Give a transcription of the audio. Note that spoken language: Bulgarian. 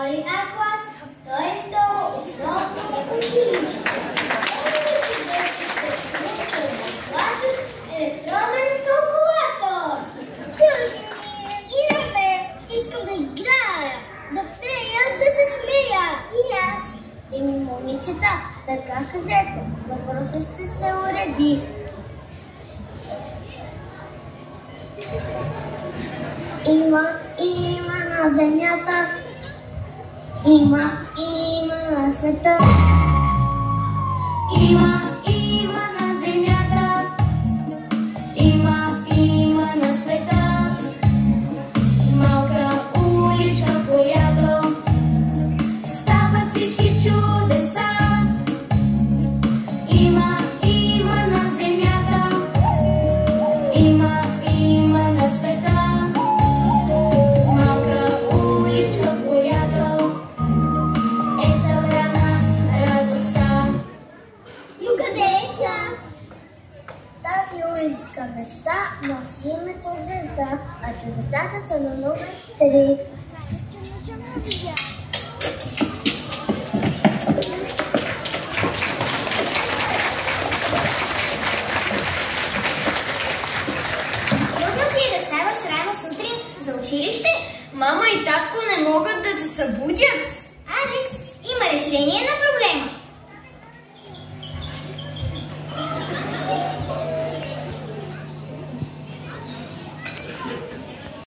втори А клас, 102 основно училище. Ще безплатен електронен калкулатор. Тъжно ми е и на мен. Искам да играя, да пея, да се смея. И аз. И момичета, така кажете, въпросът ще се уреди. Има на земята, има на света. Има на земята, има на света. Малка уличка, в която стават всички чудеса. Има на земята, има на света. Мечта носи името звезда, а чудесата са на номер 3. Трудно ти е да ставаш рано сутрин за училище? Мама и татко не могат да те събудят. Алекс, има решение на проблема.